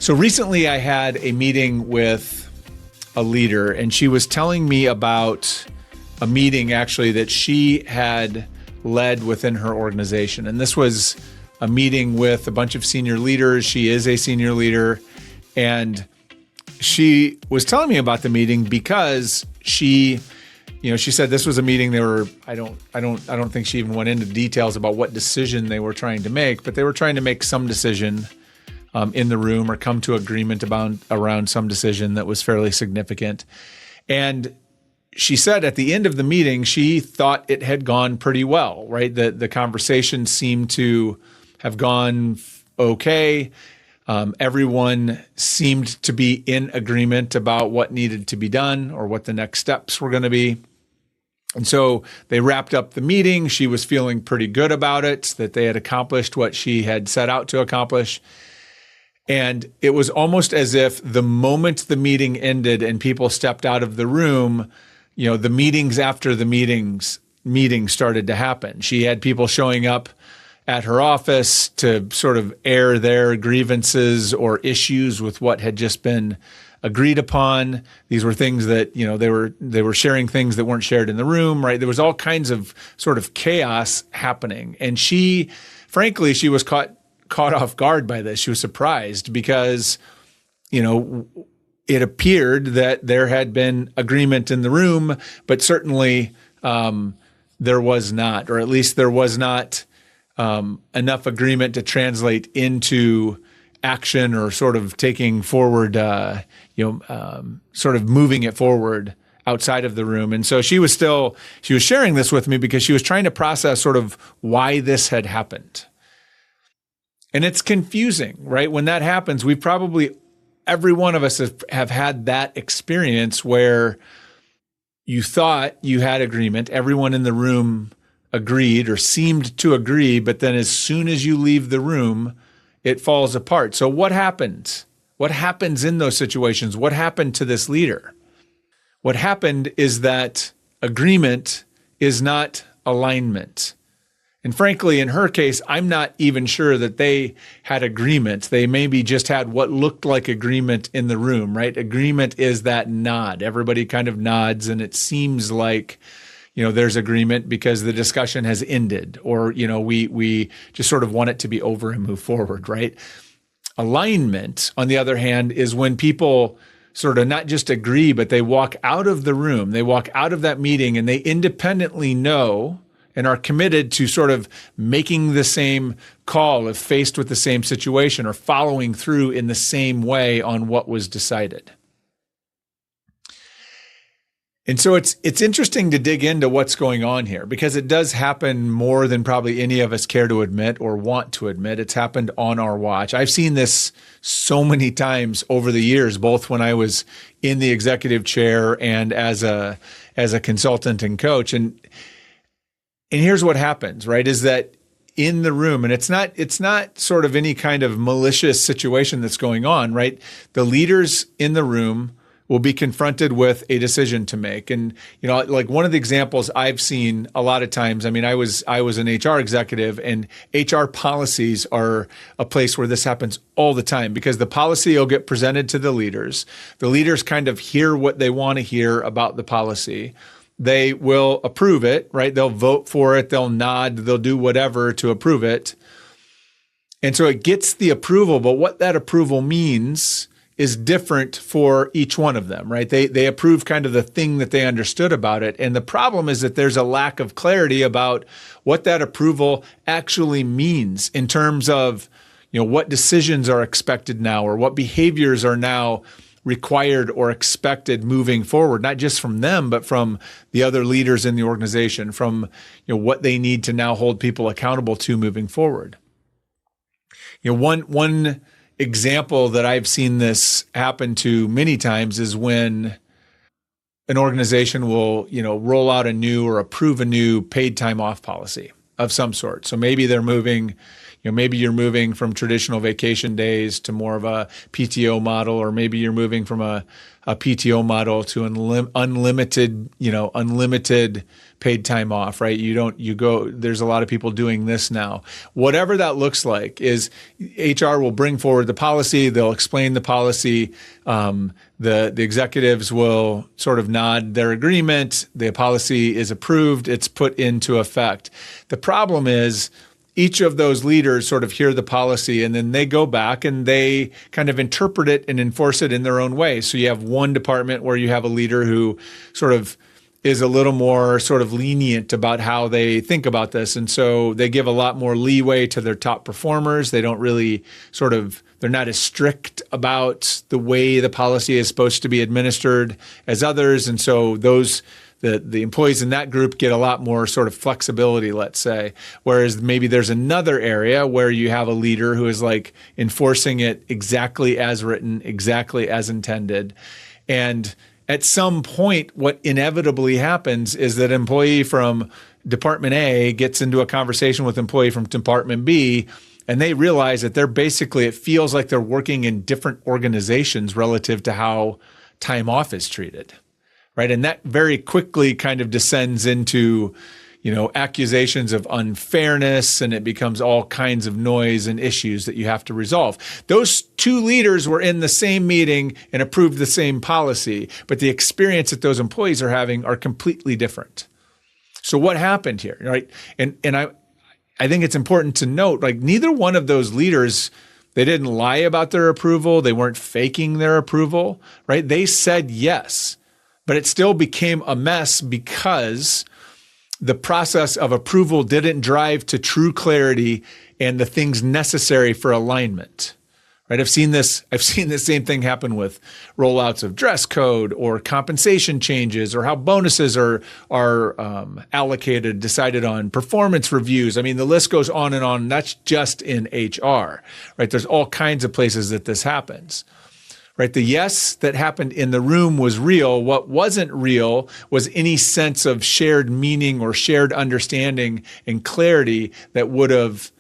So recently I had a meeting with a leader, and she was telling me about a meeting actually that she had led within her organization. And this was a meeting with a bunch of senior leaders. She is a senior leader. And she was telling me about the meeting because she said this was a meeting I don't think she even went into details about what decision they were trying to make, but they were trying to make some decision in the room or come to agreement around some decision that was fairly significant. And she said at the end of the meeting, she thought it had gone pretty well, right? The conversation seemed to have gone okay. Everyone seemed to be in agreement about what needed to be done or what the next steps were going to be. And so they wrapped up the meeting. She was feeling pretty good about it, that they had accomplished what she had set out to accomplish. And it was almost as if the moment the meeting ended and people stepped out of the room, the meetings after the meeting started to happen. She had people showing up at her office to sort of air their grievances or issues with what had just been agreed upon. These were things that, they were sharing things that weren't shared in the room, right? There was all kinds of sort of chaos happening. And she was caught off guard by this. She was surprised because, it appeared that there had been agreement in the room, but certainly there was not, or at least there was not enough agreement to translate into action or sort of taking forward, sort of moving it forward outside of the room. And so she was sharing this with me because she was trying to process sort of why this had happened. And it's confusing, right? When that happens, every one of us have had that experience where you thought you had agreement, everyone in the room agreed or seemed to agree, but then as soon as you leave the room, it falls apart. So what happened? What happens in those situations? What happened to this leader? What happened is that agreement is not alignment. And frankly, in her case, I'm not even sure that they had agreement. They maybe just had what looked like agreement in the room, right? Agreement is that nod. Everybody kind of nods, and it seems like, there's agreement because the discussion has ended, or, we just sort of want it to be over and move forward, right? Alignment, on the other hand, is when people sort of not just agree, but they walk out of the room, they walk out of that meeting, and they independently know and are committed to sort of making the same call if faced with the same situation or following through in the same way on what was decided. And so it's interesting to dig into what's going on here because it does happen more than probably any of us care to admit or want to admit. It's happened on our watch. I've seen this so many times over the years, both when I was in the executive chair and as a consultant and coach. And here's what happens, right, is that in the room, and it's not sort of any kind of malicious situation that's going on, right? The leaders in the room will be confronted with a decision to make. And, like one of the examples I've seen a lot of times, I was an HR executive, and HR policies are a place where this happens all the time because the policy will get presented to the leaders. The leaders kind of hear what they want to hear about the policy. They will approve it, right? They'll vote for it. They'll nod. They'll do whatever to approve it. And so it gets the approval, but what that approval means is different for each one of them, right? They approve kind of the thing that they understood about it. And the problem is that there's a lack of clarity about what that approval actually means in terms of, what decisions are expected now or what behaviors are now required or expected moving forward, not just from them, but from the other leaders in the organization, from what they need to now hold people accountable to moving forward. One example that I've seen this happen to many times is when an organization will, roll out a new or approve a new paid time off policy of some sort. So maybe they're moving, maybe you're moving from traditional vacation days to more of a PTO model, or maybe you're moving from a PTO model to unlimited paid time off, right? There's a lot of people doing this now. Whatever that looks like is HR will bring forward the policy. They'll explain the policy. The executives will sort of nod their agreement. The policy is approved. It's put into effect. The problem is each of those leaders sort of hear the policy and then they go back and they kind of interpret it and enforce it in their own way. So you have one department where you have a leader who sort of is a little more sort of lenient about how they think about this. And so they give a lot more leeway to their top performers. They don't really they're not as strict about the way the policy is supposed to be administered as others. And so the employees in that group get a lot more sort of flexibility, let's say, whereas maybe there's another area where you have a leader who is like enforcing it exactly as written, exactly as intended. And at some point, what inevitably happens is that employee from Department A gets into a conversation with employee from Department B, and they realize that it feels like they're working in different organizations relative to how time off is treated. Right. And that very quickly kind of descends into, accusations of unfairness, and it becomes all kinds of noise and issues that you have to resolve. Those two leaders were in the same meeting and approved the same policy, but the experience that those employees are having are completely different. So what happened here? Right. And I think it's important to note, like, neither one of those leaders, they didn't lie about their approval. They weren't faking their approval. Right. They said yes. But it still became a mess because the process of approval didn't drive to true clarity and the things necessary for alignment. Right? I've seen the same thing happen with rollouts of dress code or compensation changes, or how bonuses are allocated, decided on, performance reviews. I mean, the list goes on and on. That's just in HR. Right? There's all kinds of places that this happens. Right? The yes that happened in the room was real. What wasn't real was any sense of shared meaning or shared understanding and clarity that would have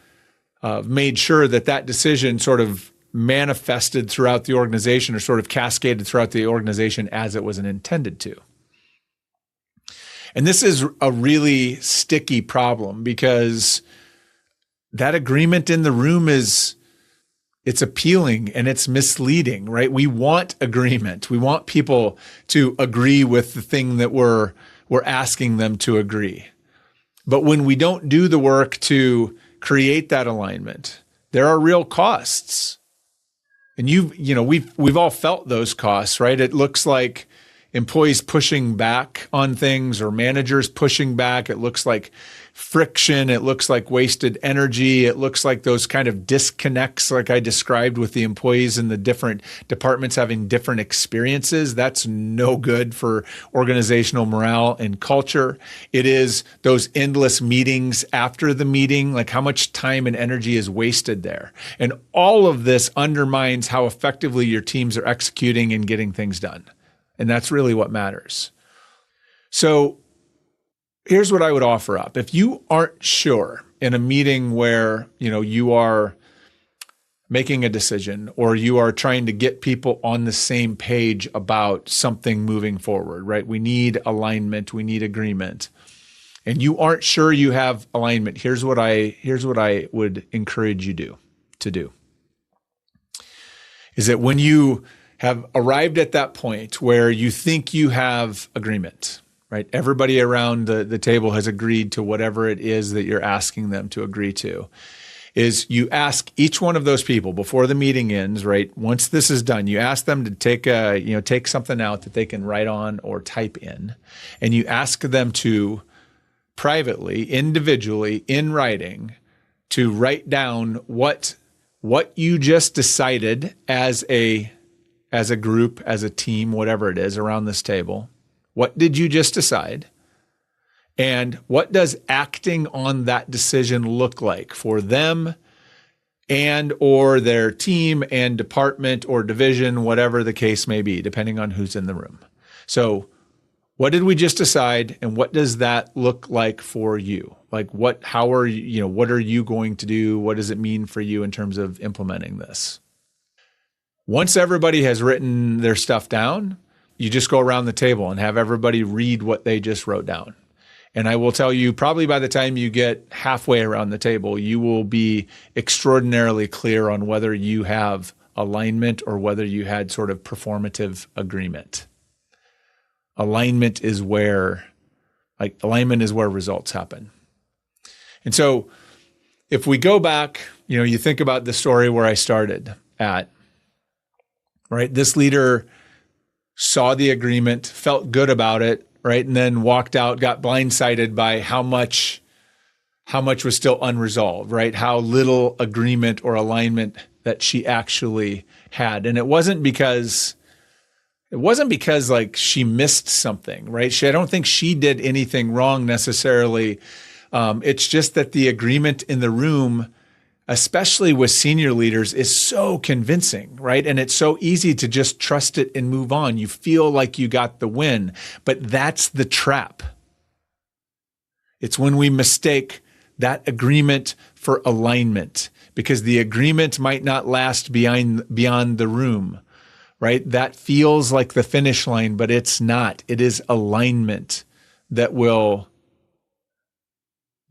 made sure that decision sort of manifested throughout the organization, or sort of cascaded throughout the organization as it was intended to. And this is a really sticky problem because that agreement in the room it's appealing and it's misleading, right? We want agreement. We want people to agree with the thing that we're asking them to agree. But when we don't do the work to create that alignment, there are real costs. And we've all felt those costs, right? It looks like employees pushing back on things, or managers pushing back. It looks like friction. It looks like wasted energy. It looks like those kind of disconnects, like I described, with the employees in the different departments having different experiences. That's no good for organizational morale and culture. It is those endless meetings after the meeting, like how much time and energy is wasted there. And all of this undermines how effectively your teams are executing and getting things done. And that's really what matters. So here's what I would offer up. If you aren't sure in a meeting where, you are making a decision, or you are trying to get people on the same page about something moving forward, right? We need alignment, we need agreement. And you aren't sure you have alignment. Here's what I would encourage you to do. Is that when you have arrived at that point where you think you have agreement, right? Everybody around the table has agreed to whatever it is that you're asking them to agree to, is you ask each one of those people before the meeting ends, right? Once this is done, you ask them to take something out that they can write on or type in, and you ask them to privately, individually, in writing, to write down what you just decided as a group, as a team, whatever it is around this table. What did you just decide? And what does acting on that decision look like for them and or their team and department or division, whatever the case may be, depending on who's in the room. So what did we just decide, and what does that look like for you? Like what are you going to do? What does it mean for you in terms of implementing this? Once everybody has written their stuff down, you just go around the table and have everybody read what they just wrote down. And I will tell you, probably by the time you get halfway around the table, you will be extraordinarily clear on whether you have alignment or whether you had sort of performative agreement. Alignment is where results happen. And so if we go back, you think about the story where I started at, right? This leader saw the agreement, felt good about it, right? And then walked out, got blindsided by how much was still unresolved, right? How little agreement or alignment that she actually had. And it wasn't because like she missed something, right? I don't think she did anything wrong necessarily. It's just that the agreement in the room, especially with senior leaders, is so convincing, right? And it's so easy to just trust it and move on. You feel like you got the win, but that's the trap. It's when we mistake that agreement for alignment, because the agreement might not last beyond the room, right? That feels like the finish line, but it's not. It is alignment that will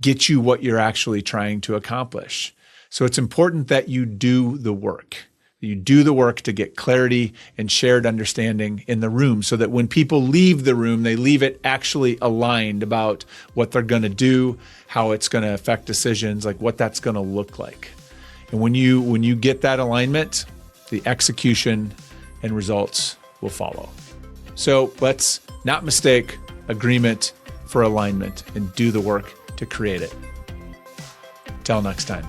get you what you're actually trying to accomplish. So it's important that you do the work. You do the work to get clarity and shared understanding in the room so that when people leave the room, they leave it actually aligned about what they're going to do, how it's going to affect decisions, like what that's going to look like. And when you get that alignment, the execution and results will follow. So let's not mistake agreement for alignment and do the work to create it. Till next time.